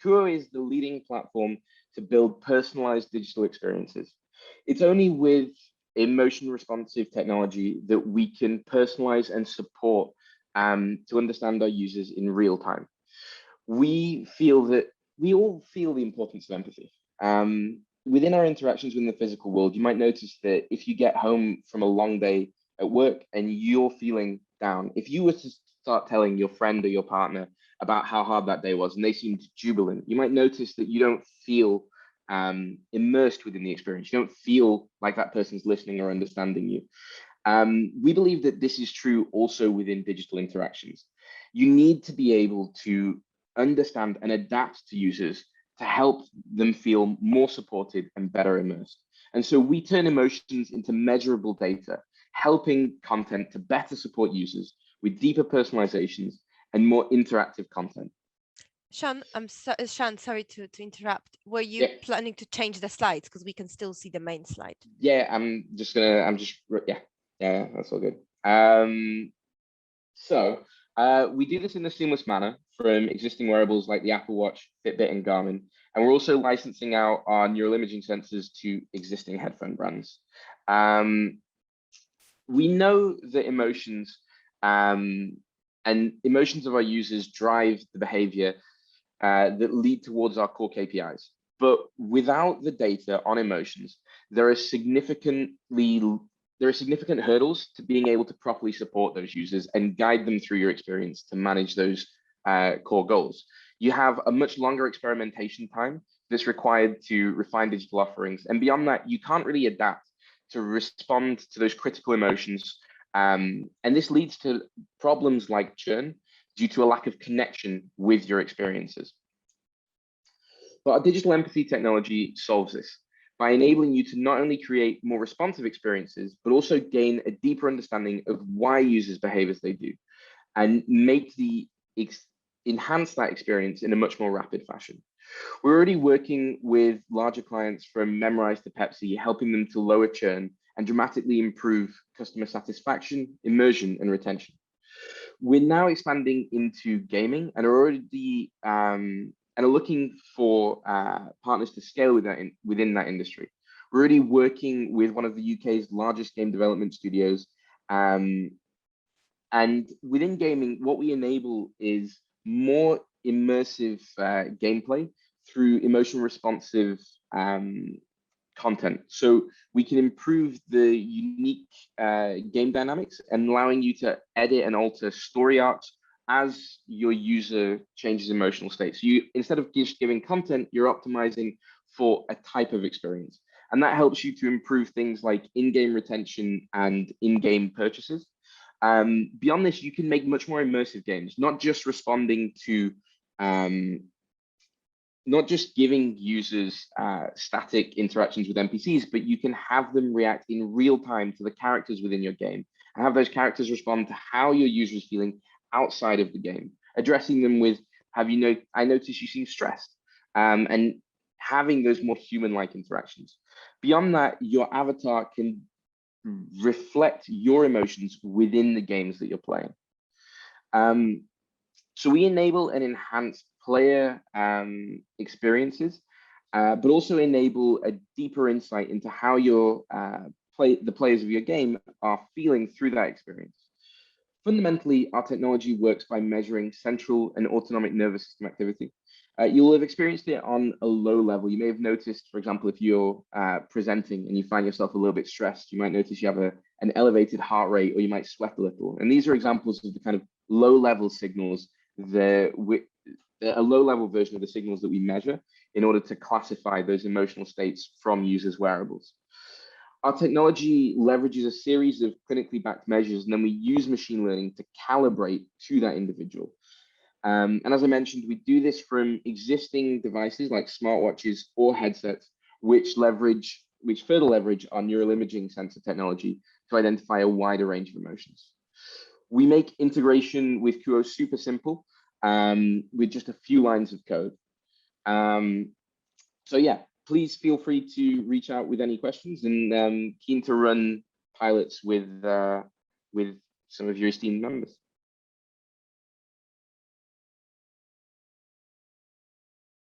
Kouo is the leading platform to build personalized digital experiences. It's only with emotion responsive technology that we can personalize and support to understand our users in real time. We feel that we all feel the importance of empathy. Within our interactions within the physical world, you might notice that if you get home from a long day at work and you're feeling down, if you were to start telling your friend or your partner about how hard that day was and they seemed jubilant, you might notice that you don't feel immersed within the experience. You don't feel like that person's listening or understanding you. We believe that this is true also within digital interactions. You need to be able to understand and adapt to users to help them feel more supported and better immersed. And so we turn emotions into measurable data, helping content to better support users with deeper personalizations and more interactive content. Shaan, Shaan, sorry to interrupt. Were you planning to change the slides because we can still see the main slide? Yeah, that's all good. We do this in a seamless manner from existing wearables like the Apple Watch, Fitbit, and Garmin. And we're also licensing out our neural imaging sensors to existing headphone brands. We know that emotions and emotions of our users drive the behavior that lead towards our core KPIs. But without the data on emotions, there are significant hurdles to being able to properly support those users and guide them through your experience to manage those core goals. You have a much longer experimentation time that's required to refine digital offerings. And beyond that, you can't really adapt to respond to those critical emotions. And this leads to problems like churn due to a lack of connection with your experiences. But our digital empathy technology solves this by enabling you to not only create more responsive experiences, but also gain a deeper understanding of why users behave as they do and enhance that experience in a much more rapid fashion. We're already working with larger clients from Memrise to Pepsi, helping them to lower churn and dramatically improve customer satisfaction, immersion, and retention. We're now expanding into gaming and are already and are looking for partners to scale within that industry. We're already working with one of the UK's largest game development studios. And within gaming, what we enable is more immersive gameplay through emotion responsive content. So we can improve the unique game dynamics and allowing you to edit and alter story arcs as your user changes emotional states. So you, instead of just giving content, you're optimizing for a type of experience. And that helps you to improve things like in-game retention and in-game purchases. Beyond this, you can make much more immersive games, not just responding to, not just giving users static interactions with NPCs, but you can have them react in real time to the characters within your game and have those characters respond to how your user is feeling outside of the game, addressing them with, I noticed you seem stressed, and having those more human-like interactions. Beyond that, your avatar can reflect your emotions within the games that you're playing. So we enable and enhance player experiences, but also enable a deeper insight into how the players of your game are feeling through that experience. Fundamentally, our technology works by measuring central and autonomic nervous system activity. You'll have experienced it on a low level. You may have noticed, for example, if you're presenting and you find yourself a little bit stressed, you might notice you have an elevated heart rate, or you might sweat a little. And these are examples of the kind of low-level signals, a low-level version of the signals that we measure in order to classify those emotional states from users' wearables. Our technology leverages a series of clinically backed measures, and then we use machine learning to calibrate to that individual. And as I mentioned, we do this from existing devices like smartwatches or headsets, which further leverage our neural imaging sensor technology to identify a wider range of emotions. We make integration with Kouo super simple with just a few lines of code. So yeah, please feel free to reach out with any questions, and keen to run pilots with some of your esteemed members.